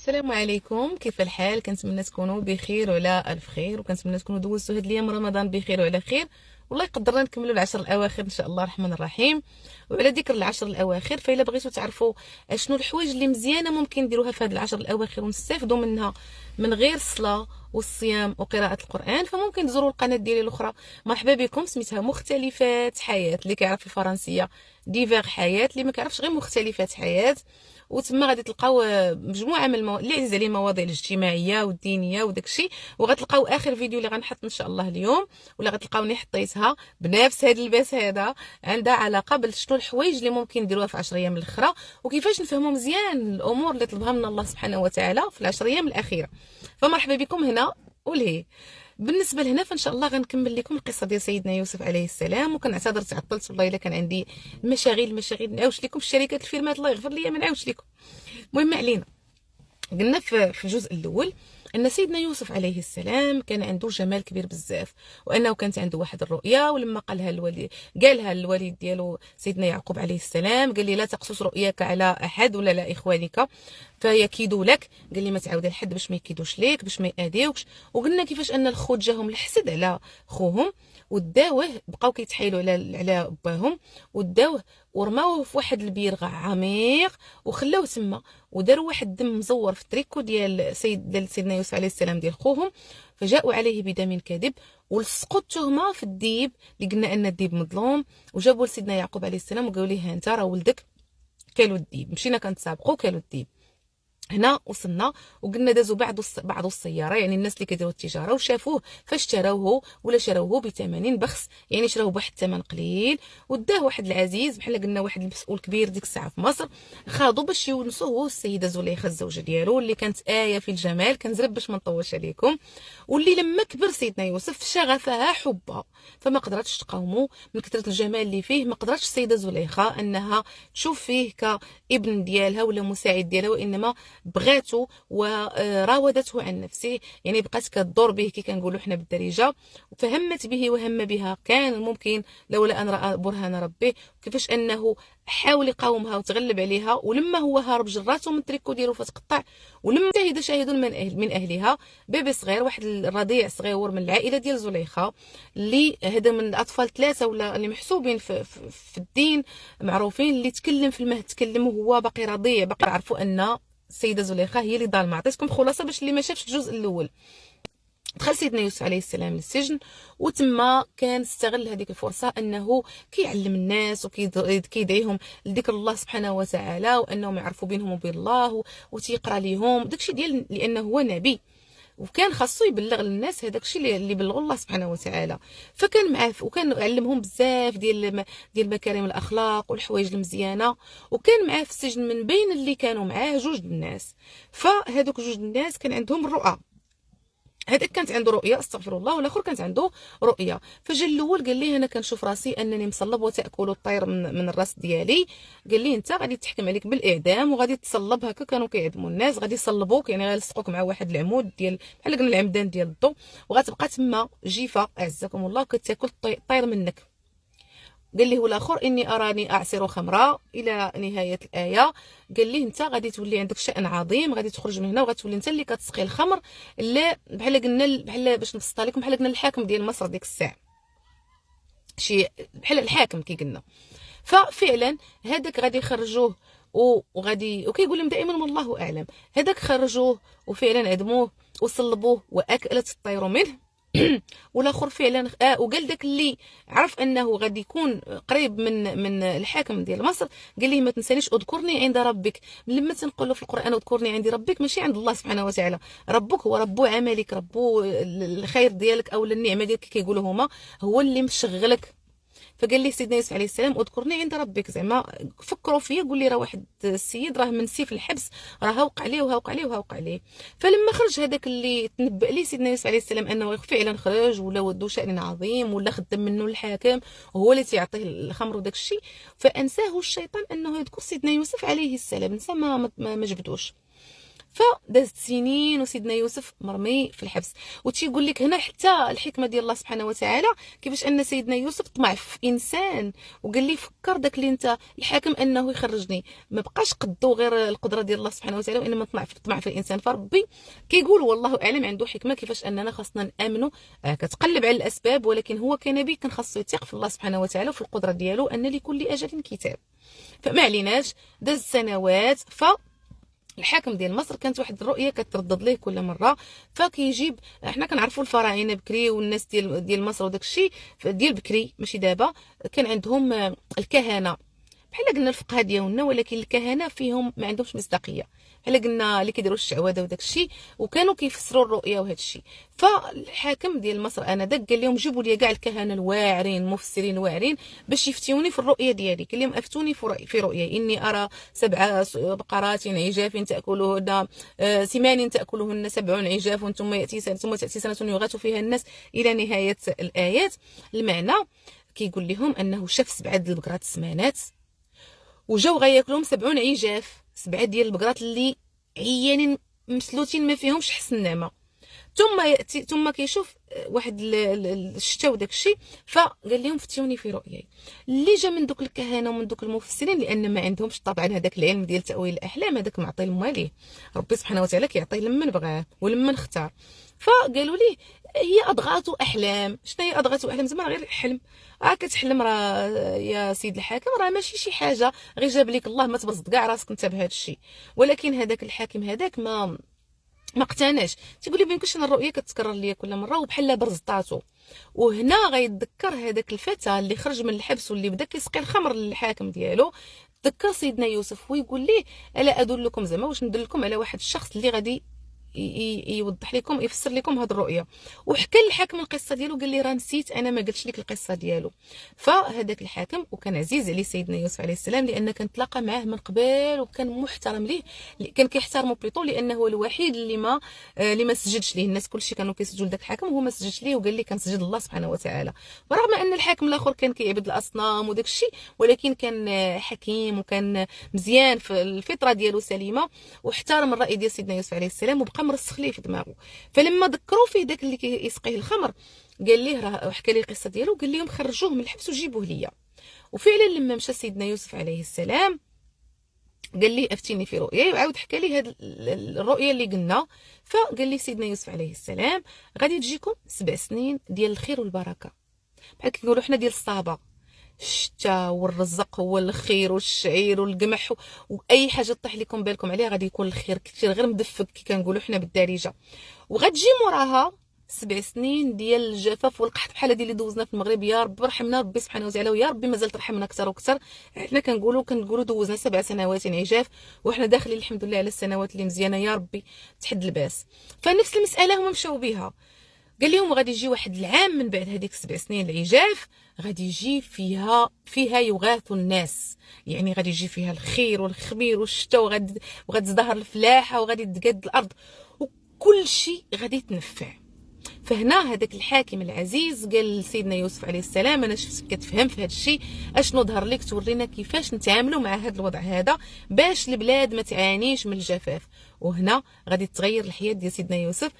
السلام عليكم، كيف الحال؟ كنتمنى تكونوا بخير وعلى الف خير، وكنتمنى تكونوا دوزتوا هاد الايام رمضان بخير وعلى خير، والله يقدرنا نكملوا العشر الاواخر ان شاء الله الرحمن الرحيم. وعلى ذكر العشر الاواخر، فإلا بغيتوا تعرفوا شنو الحوايج اللي مزيانه ممكن نديروها في هاد العشر الاواخر ونستافدوا منها من غير الصلاه والصيام وقراءه القران، فممكن تزوروا القناه ديالي الاخرى. مرحبا بكم، سميتها مختلفات حياه، اللي كيعرف الفرنسيه ديفير حياه، اللي ما كيعرفش غير مختلفات حياه. وتما غادي تلقاو مجموعه من اللي عزيز عليه المواضيع الاجتماعيه والدينيه وداكشي. وغتلقاو اخر فيديو اللي غنحط ان شاء الله اليوم، ولا غتلقاوني حطيتها بنفس هذا اللباس هذا، عندها علاقه بشنو الحوايج اللي ممكن نديروها في 10 ايام الاخرى، وكيفاش نفهموا مزيان الامور اللي طلبها من الله سبحانه وتعالى في العشر ايام الاخيره. فمرحبا بكم هنا ولهي. بالنسبه لهنا فان شاء الله غنكمل لكم القصه ديال سيدنا يوسف عليه السلام. وكنعتذر تعطلت والله الا كان عندي المشاغل نعاوش لكم الشركات الفيرمات، الله يغفر لي ما نعاوش لكم. المهم علينا، قلنا في الجزء الاول ان سيدنا يوسف عليه السلام كان عنده جمال كبير بزاف، وانه كانت عنده واحد الرؤيا، ولما قالها الوالد ديالو سيدنا يعقوب عليه السلام، قال لي لا تقصص رؤياك على احد ولا على اخوانك فيكيدوا لك، قال لي ما تعاودها لحد باش ما يكيدوش ليك، باش ما يأذيوكش. وقلنا كيفاش ان الخوت جاهم الحسد على خوهم وداوه، بقاو كيتحايلوا على باهم وداوه ورماوه في واحد البير عميق وخلاوه تما، وداروا واحد الدم مزور في التريكو ديال سيدنا يوسف عليه السلام ديال خوهم، فجاءوا عليه بدم كاذب ولصقوا التهمه في الديب اللي قلنا ان الديب مظلوم، وجابوا لسيدنا يعقوب عليه السلام وقالوا ليه ها انت راه ولدك كالو الديب، مشينا كنتسابقوا كالو الديب. هنا وصلنا وقلنا دازوا بعض السياره، يعني الناس اللي كيديروا التجاره وشافوه فاشتروه ولا شروه بثمن بخس، يعني شروه بواحد الثمن قليل، وداه واحد العزيز بحال قلنا واحد المسؤول كبير ديك الساعه في مصر، خاضوا باش يونسوه هو السيده زليخه الزوجه ديالو اللي كانت ايه في الجمال، كنزرب باش ما نطولش عليكم، واللي لما كبر سيدنا يوسف شغفها حبها، فما قدرتش تقاومه من كثره الجمال اللي فيه، ما قدرتش السيده زليخه انها تشوف فيه كابن ديالها ولا مساعد ديالها، وانما بغاته وراودته عن نفسه، يعني بقات كدور به كي كنقولوا حنا بالدارجه، فهمت به وهم بها. كان ممكن لولا ان راى برهان ربه كيفاش انه حاول يقاومها وتغلب عليها، ولما هو هارب جراته من التريكو ديالو فتقطع، ولما شاهد من اهلها بيبي صغير، واحد الرضيع صغير من العائله ديال زليخه، اللي هذا من الاطفال ثلاثه ولا اللي محسوبين في الدين معروفين، اللي تكلم في المهد تكلم وهو باقي رضيع، باقي عرفوا ان السيده زليخه هي اللي ظالمه. عطيتكم خلاصه باش اللي ما شافش الجزء الاول. دخل سيدنا يوسف عليه السلام للسجن، وتما كان استغل هذيك الفرصه انه كيعلم الناس وكيدعيهم لذكر الله سبحانه وتعالى، وانهم يعرفوا بينهم وبين الله، وتيقرا ليهم داكشي ديال لانه هو نبي، وكان خاصو يبلغ للناس هذاك الشيء اللي بلغوا الله سبحانه وتعالى. فكان معاه وكان علمهم بزاف ديال مكارم الاخلاق والحوايج المزيانه، وكان معاه في السجن من بين اللي كانوا معاه جوج الناس، فهذوك جوج الناس كان عندهم الرؤى، هذاك كانت عنده رؤيه استغفر الله، والاخر كانت عنده رؤيه. فجا الاول قال لي انا كنشوف راسي انني مصلب وتاكل الطير من الراس ديالي، قال لي انت غادي تحكم عليك بالاعدام وغادي تصلب، هكا كانوا كيعدموا الناس، غادي يصلبوك يعني غيلصقوك مع واحد العمود ديال بحال قلنا العمدان ديال الضو، وغتبقى تما جيفه اعزكم الله كتاكل الطير منك. قال له الاخر اني اراني اعصر خمره الى نهايه الايه، قال لي انت غادي تولي عندك شأن عظيم، غادي تخرج من هنا وغتولي انت اللي كتسقي الخمر، اللي بحال قلنا بحال باش نبسطها لكم بحال قلنا الحاكم ديال مصر ديك الساعه، شي بحال الحاكم كي قلنا. ففعلا هذاك غادي يخرجوه وغادي وكيقول لهم دائما والله اعلم، هذاك خرجوه وفعلا عدموه وصلبوه واكلت الطير منه. والاخر فعلا وقال داك اللي عرف انه غادي يكون قريب من الحاكم ديال مصر، قال لي ما تنسانيش اذكرني عند ربك. لما تنقولوا في القران اذكرني عند ربك، ماشي عند الله سبحانه وتعالى، ربك هو رب عملك، رب الخير ديالك او النعمه ديالك كيقولوا هما، هو اللي مشغلك. فقال لي سيدنا يوسف عليه السلام اذكرني عند ربك، زعما فكروا فيا، قول لي راه واحد السيد راه منسي في الحبس، راه وقع عليه وهوقع عليه وهوقع عليه. فلما خرج هذاك اللي تنبأ ليه سيدنا يوسف عليه السلام انه فعلا خرج ولا ودو شأن عظيم ولا خدام منه الحاكم وهو اللي تيعطيه الخمر وداك الشيء، فانساه الشيطان انه يذكر سيدنا يوسف عليه السلام، نسى ما جبدوش. فدازت سنين وسيدنا يوسف مرمي في الحبس. وتيقول لك هنا حتى الحكمه ديال الله سبحانه وتعالى كيفاش ان سيدنا يوسف طمع في انسان وقال لي فكر داك اللي انت الحاكم انه يخرجني، ما بقاش قدو غير القدره ديال الله سبحانه وتعالى وانما طمع في الانسان. فربي كيقول والله اعلم عنده حكمه كيفاش اننا خاصنا نامنوا. كتقلب على الاسباب، ولكن هو كنبي كان خاصو يثق في الله سبحانه وتعالى وفي القدره ديالو ان لكل اجل كتاب. فما عليناش، داز سنوات. الحاكم ديال مصر كانت واحد الرؤيه كتردد ليه كل مره، فكيجيب حنا كنعرفوا الفراعنه بكري والناس ديال مصر وداك الشيء ديال بكري ماشي دابا، كان عندهم الكهنه بحال قلنا الفقهاء ديالنا، ولكن الكهنه فيهم ما عندهمش مصداقيه بحال قلنا اللي كيديروا الشعوذه وداك الشيء، وكانوا كيفسروا الرؤيه وهذا الشيء. فالحاكم ديال مصر انذاك قال لهم جيبوا لي كاع الكهنه الواعرين المفسرين الواعرين باش يفتيوني في الرؤيه ديالي. قال لهم افتوني في رؤيا اني ارى 7 بقرات عجاف تاكلهن سمان تاكلهن 7 عجاف ثم تاتي سنه يغاث فيها الناس الى نهايه الايات. المعنى كيقول لهم انه شاف 7 د البقرات سمانات وجاو غياكلهم 7 عجاف، 7 ديال البقرات اللي عيانين مسلوتين ما فيهمش حسن النعمه. ثم كيشوف واحد الشتاء وداك الشيء، فقال لهم فتيوني في رؤياي. اللي جا من دوك الكهنه ومن دوك المفسرين لان ما عندهمش طبعا هذاك العلم ديال تاويل الاحلام، هذاك معطي لهم ليه ربي سبحانه وتعالى كيعطيه لمن بغاه ولمن اختار. فقالوا ليه هي اضغاث احلام. شنو هي اضغاث احلام؟ زعما غير حلم كتحلم، راه يا سيد الحاكم راه ماشي شي حاجه غير جاب لك الله، ما تبرزط كاع راسك انت بهذا الشيء. ولكن هذاك الحاكم هذاك ما اقتناش، تيقول لي بيمكنش انا الرؤيه كتكرر ليا كل مره وبحال برزطاتو. وهنا غيتذكر هذاك الفتى اللي خرج من الحبس واللي بدا كيسقي الخمر للحاكم ديالو، تذكر سيدنا يوسف ويقول ليه الا ادلكم زعما واش ندلكم على واحد الشخص اللي غادي يوضح لكم يفسر لكم هذه الرؤيه. وحكى للحاكم القصه ديالو قال لي راه نسيت انا ما قلتش لك القصه ديالو. فهذاك الحاكم وكان عزيز عليه سيدنا يوسف عليه السلام لان كان تلاقى معاه من قبل وكان محترم ليه، كان كيحترمه بليطو لانه هو الوحيد اللي ما سجدش ليه. الناس كلشي كانوا كيسجدوا لذاك الحاكم وهو ما سجدش ليه وقال لي كنسجد الله سبحانه وتعالى. ورغم ان الحاكم الاخر كان كيعبد الاصنام وداك الشيء، ولكن كان حكيم وكان مزيان في الفطره ديالو سليمه واحترم الراي ديال سيدنا يوسف عليه السلام وبقى مرسخ ليه في دماغه. فلما ذكروا فيه داك اللي كيسقيه الخمر قال ليه راه حكى لي القصه ديالو، قال لهم خرجوه من الحبس وجيبوه ليا. وفعلا لما مشى سيدنا يوسف عليه السلام قال لي افتيني في رؤياي وعاود حكى لي هذه الرؤيه اللي قلنا. فقال لي سيدنا يوسف عليه السلام غادي تجيكم 7 سنين ديال الخير والبركه، بحال كنقولوا حنا ديال الصابه، الشتاء والرزق والخير والشعير والقمح واي حاجه طيح لكم بالكم عليها غادي يكون الخير كثير غير مدفق كي كنقولوا حنا بالدارجه. وغتجي موراها 7 سنين ديال الجفاف والقحط بحال هذه اللي دوزنا في المغرب. يا رب رحمنا ربي سبحانه وتعالى، ويا ربي مازال ترحمنا اكثر واكثر. حنا كنقولوا دوزنا 7 سنوات عجاف وحنا داخلين الحمد لله على السنوات اللي مزيانه، يا ربي تحد الباس. فنفس المساله هما مشاو بها. قال لهم غادي يجي واحد العام من بعد هذيك 7 سنين العجاف غادي يجي فيها يغاث الناس، يعني غادي يجي فيها الخير والخمير والشتاء وغادي تزدهر الفلاحه وغادي تقاد الارض وكل شيء غادي يتنفع. فهنا هذاك الحاكم العزيز قال لسيدنا يوسف عليه السلام انا شفتك كتفهم في هذا الشيء، اشنو ظهر لك تورينا كيفاش نتعاملوا مع هذا الوضع هذا باش البلاد ما تعانيش من الجفاف. وهنا غادي تغير الحياه ديال سيدنا يوسف.